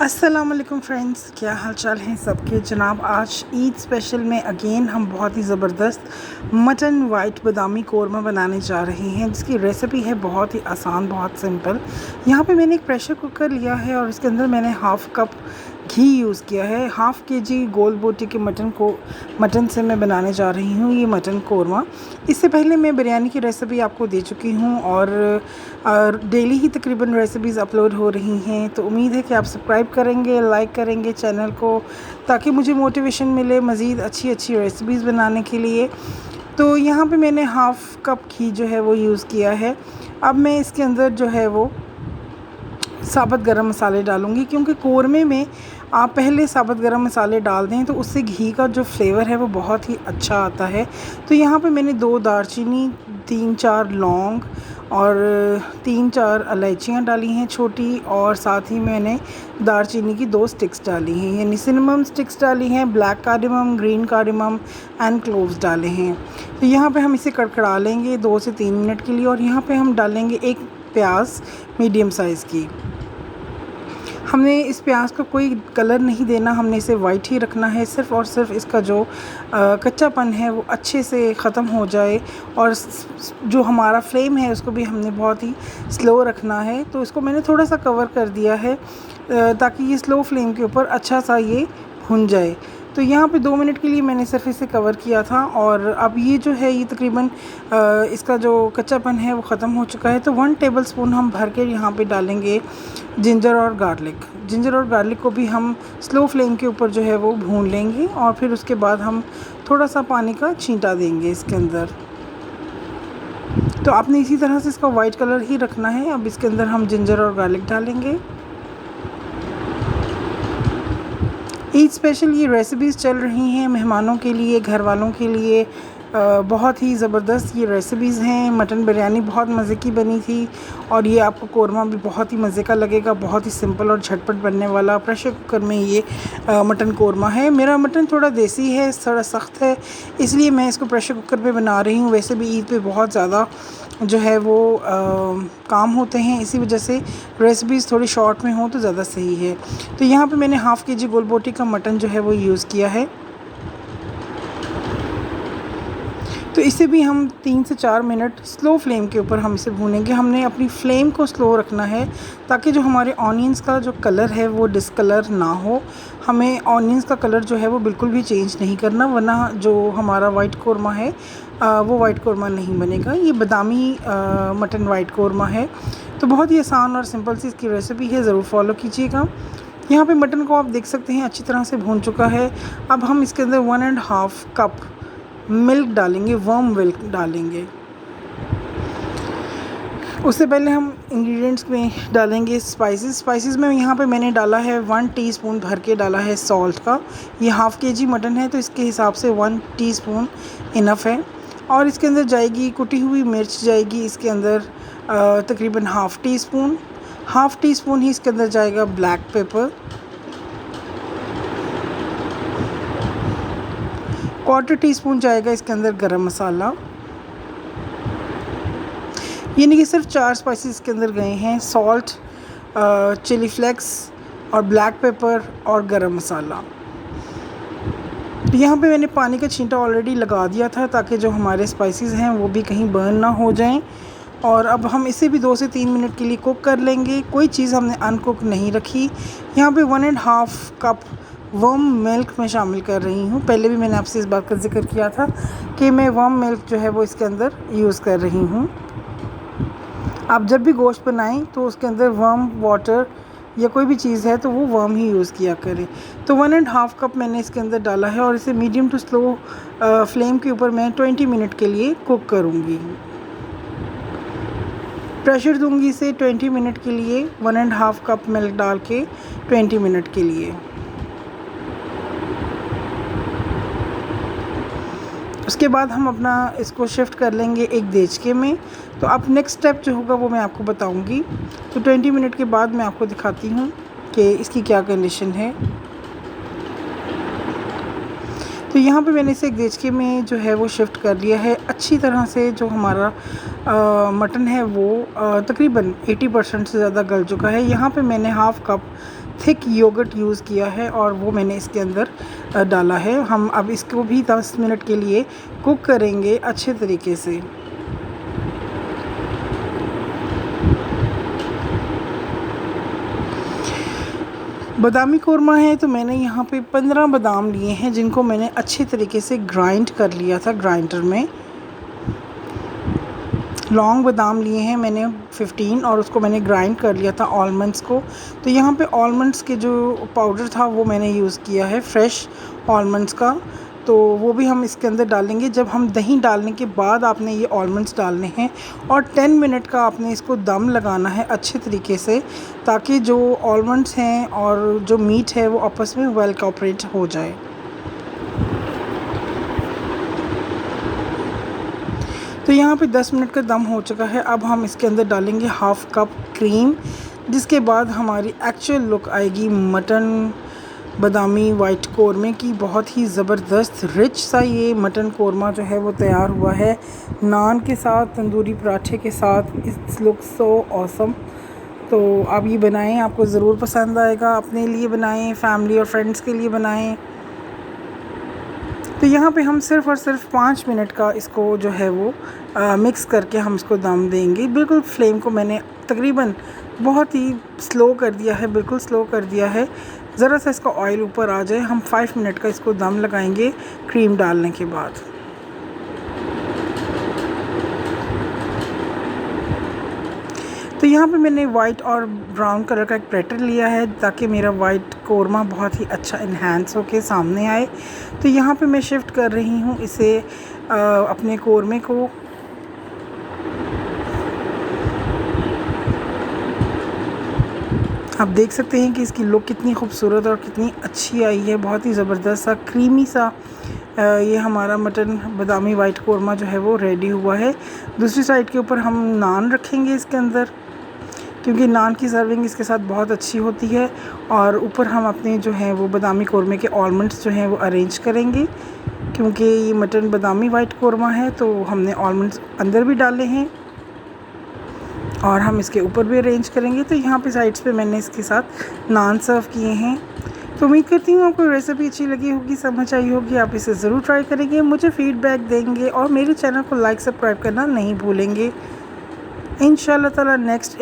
अस्सलाम वालेकुम फ्रेंड्स, क्या हाल चाल हैं सबके। जनाब आज ईद स्पेशल में अगेन हम बहुत ही ज़बरदस्त मटन वाइट बादामी कोरमा बनाने जा रहे हैं, जिसकी रेसिपी है बहुत ही आसान, बहुत सिंपल। यहाँ पे मैंने एक प्रेशर कुकर लिया है और इसके अंदर मैंने हाफ़ कप घी यूज़ किया है। हाफ़ केजी गोल बोटी के मटन से मैं बनाने जा रही हूँ ये मटन कोरमा। इससे पहले मैं बिरयानी की रेसिपी आपको दे चुकी हूँ और डेली ही तकरीबन रेसिपीज़ अपलोड हो रही हैं, तो उम्मीद है कि आप सब्सक्राइब करेंगे, लाइक करेंगे चैनल को, ताकि मुझे मोटिवेशन मिले मज़ीद अच्छी अच्छी रेसिपीज़ बनाने के लिए। तो यहाँ पे मैंने हाफ़ कप घी जो है वो यूज़ किया है। अब मैं इसके अंदर जो है वो साबुत गरम मसाले डालूँगी, क्योंकि कोरमे में आप पहले साबुत गरम मसाले डाल दें तो उससे घी का जो फ्लेवर है वो बहुत ही अच्छा आता है। तो यहाँ पे मैंने 2 दालचीनी, 3-4 लौंग और 3-4 इलायचियाँ डाली हैं छोटी, और साथ ही मैंने दालचीनी की 2 स्टिक्स डाली हैं, यानी सिनेमम स्टिक्स डाली हैं, black cardamom, green cardamom and cloves डाले हैं। तो यहाँ पे हम इसे कड़कड़ा लेंगे 2 से 3 मिनट के लिए, और यहाँ पे हम डालेंगे एक प्याज मीडियम साइज़ की। हमने इस प्याज को कोई कलर नहीं देना, हमने इसे वाइट ही रखना है, सिर्फ़ और सिर्फ इसका जो कच्चापन है वो अच्छे से ख़त्म हो जाए। और जो हमारा फ्लेम है उसको भी हमने बहुत ही स्लो रखना है। तो इसको मैंने थोड़ा सा कवर कर दिया है ताकि ये स्लो फ्लेम के ऊपर अच्छा सा ये भुन जाए। तो यहाँ पे 2 मिनट के लिए मैंने सिर्फ इसे कवर किया था, और अब ये जो है ये तकरीबन इसका जो कच्चापन है वो ख़त्म हो चुका है। तो 1 टेबलस्पून हम भर के यहाँ पे डालेंगे जिंजर और गार्लिक को भी हम स्लो फ्लेम के ऊपर जो है वो भून लेंगे, और फिर उसके बाद हम थोड़ा सा पानी का छींटा देंगे इसके अंदर। तो आपने इसी तरह से इसका वाइट कलर ही रखना है। अब इसके अंदर हम जिंजर और गार्लिक डालेंगे। ईद स्पेशल ये रेसिपीज़ चल रही हैं मेहमानों के लिए, घर वालों के लिए। बहुत ही ज़बरदस्त ये रेसिपीज़ हैं। मटन बिरयानी बहुत मज़े की बनी थी, और ये आपको कोरमा भी बहुत ही मज़े का लगेगा। बहुत ही सिंपल और झटपट बनने वाला प्रेशर कुकर में ये मटन कोरमा है। मेरा मटन थोड़ा देसी है, थोड़ा सख्त है, इसलिए मैं इसको प्रेशर कुकर में बना रही हूँ। वैसे भी ईद पे बहुत ज़्यादा जो है वो काम होते हैं, इसी वजह से रेसिपीज़ थोड़ी शॉर्ट में हो तो ज़्यादा सही है। तो यहाँ पे मैंने हाफ़ केजी गोल बोटी का मटन जो है वो यूज़ किया है। तो इसे भी हम 3 से 4 मिनट स्लो फ्लेम के ऊपर हम इसे भूनेंगे। हमने अपनी फ्लेम को स्लो रखना है ताकि जो हमारे ऑनियंस का जो कलर है वो डिसकलर ना हो। हमें ऑनियंस का कलर जो है वो बिल्कुल भी चेंज नहीं करना, वरना जो हमारा वाइट कोरमा है वो वाइट कोरमा नहीं बनेगा। ये बादामी मटन वाइट कोरमा है। तो बहुत ही आसान और सिंपल सी इसकी रेसिपी है, ज़रूर फॉलो कीजिएगा। यहाँ पे मटन को आप देख सकते हैं अच्छी तरह से भून चुका है। अब हम इसके अंदर 1.5 कप मिल्क डालेंगे, वार्म मिल्क डालेंगे। उससे पहले हम इंग्रेडिएंट्स में डालेंगे स्पाइसेस में यहाँ पे मैंने डाला है 1 टीस्पून भर के डाला है सॉल्ट का। ये हाफ़ केजी मटन है तो इसके हिसाब से 1 टीस्पून इनफ है। और इसके अंदर जाएगी कुटी हुई मिर्च, जाएगी इसके अंदर तकरीबन हाफ़ टी स्पून ही इसके अंदर जाएगा ब्लैक पेपर, 1/4 टीस्पून जाएगा इसके अंदर गरम मसाला। यानी कि सिर्फ 4 स्पाइसेस इसके अंदर गए हैं, सॉल्ट, चिली फ्लेक्स और ब्लैक पेपर और गरम मसाला। तो यहाँ पे मैंने पानी का छींटा ऑलरेडी लगा दिया था ताकि जो हमारे स्पाइसेस हैं वो भी कहीं बर्न ना हो जाएं। और अब हम इसे भी 2 से 3 मिनट के लिए कुक कर लेंगे। कोई चीज़ हमने अनकुक नहीं रखी। यहाँ पे 1.5 कप वार्म मिल्क मैं शामिल कर रही हूँ। पहले भी मैंने आपसे इस बात का जिक्र किया था कि मैं वार्म मिल्क जो है वो इसके अंदर यूज़ कर रही हूँ। आप जब भी गोश्त बनाएं तो उसके अंदर वार्म वाटर या कोई भी चीज़ है तो वो वार्म ही यूज़ किया करें। तो 1.5 कप मैंने इसके अंदर डाला है, और इसे मीडियम टू स्लो फ्लेम के ऊपर मैं 20 मिनट के लिए कुक करूँगी। प्रेशर दूंगी इसे 20 मिनट के लिए, 1.5 कप मिल्क डाल के 20 मिनट के लिए। उसके बाद हम अपना इसको शिफ्ट कर लेंगे एक देचके में। तो अब नेक्स्ट स्टेप जो होगा वो मैं आपको बताऊंगी। तो 20 मिनट के बाद मैं आपको दिखाती हूँ कि इसकी क्या कंडीशन है। तो यहाँ पे मैंने इसे एक देचके में जो है वो शिफ्ट कर लिया है। अच्छी तरह से जो हमारा मटन है वो तकरीबन 80% से ज़्यादा गल चुका है। यहाँ पे मैंने half cup thick yogurt use किया है और वो मैंने इसके अंदर डाला है। हम अब इसको भी 10 मिनट के लिए कुक करेंगे अच्छे तरीके से। बादामी कोरमा है तो मैंने यहाँ पे 15 बादाम लिए हैं जिनको मैंने अच्छे तरीके से ग्राइंड कर लिया था ग्राइंडर में। लौंग बादाम लिए हैं मैंने 15 और उसको मैंने ग्राइंड कर लिया था आलमंड्स को। तो यहाँ पे आलमंड्स के जो पाउडर था वो मैंने यूज़ किया है फ्रेश आलमंड्स का, तो वो भी हम इसके अंदर डालेंगे। जब हम दही डालने के बाद आपने ये आलमंड्स डालने हैं और 10 मिनट का आपने इसको दम लगाना है अच्छे तरीके से, ताकि जो आलमंड्स हैं और जो मीट है वो आपस में वेल कोऑपरेट हो जाए। तो यहाँ पे 10 मिनट का दम हो चुका है। अब हम इसके अंदर डालेंगे हाफ़ कप क्रीम, जिसके बाद हमारी एक्चुअल लुक आएगी मटन बादामी वाइट कोरमे की। बहुत ही ज़बरदस्त रिच सा ये मटन कोरमा जो है वो तैयार हुआ है नान के साथ, तंदूरी पराठे के साथ। It's look so awesome. तो आप ये बनाएं, आपको ज़रूर पसंद आएगा। अपने लिए बनाएं, फैमिली और फ्रेंड्स के लिए बनाएं। तो यहाँ पे हम सिर्फ़ और सिर्फ 5 मिनट का इसको जो है वो मिक्स करके हम इसको दम देंगे। बिल्कुल फ्लेम को मैंने तकरीबन बहुत ही स्लो कर दिया है, बिल्कुल स्लो कर दिया है। ज़रा सा इसका ऑयल ऊपर आ जाए, हम 5 मिनट का इसको दम लगाएंगे क्रीम डालने के बाद। तो यहाँ पे मैंने वाइट और ब्राउन कलर का एक प्लेटर लिया है ताकि मेरा वाइट कोरमा बहुत ही अच्छा इन्हांस होके सामने आए। तो यहाँ पे मैं शिफ्ट कर रही हूँ इसे अपने कोरमे को। आप देख सकते हैं कि इसकी लुक कितनी खूबसूरत और कितनी अच्छी आई है। बहुत ही ज़बरदस्त सा क्रीमी सा ये हमारा मटन बादामी वाइट कोरमा जो है वो रेडी हुआ है। दूसरी साइड के ऊपर हम नान रखेंगे इसके अंदर, क्योंकि नान की सर्विंग इसके साथ बहुत अच्छी होती है। और ऊपर हम अपने जो हैं वो बादामी कोरमे के आलमंड्स जो हैं वो अरेंज करेंगे, क्योंकि ये मटन बादामी वाइट कोरमा है तो हमने आलमंड्स अंदर भी डाले हैं और हम इसके ऊपर भी अरेंज करेंगे। तो यहाँ पे साइड्स पे मैंने इसके साथ नान सर्व किए हैं। तो उम्मीद करती हूँ आपको रेसिपी अच्छी लगी होगी, समझ आई होगी। आप इसे ज़रूर ट्राई करेंगे, मुझे फ़ीडबैक देंगे और मेरे चैनल को लाइक सब्सक्राइब करना नहीं भूलेंगे। इंशाल्लाह ताला नेक्स्ट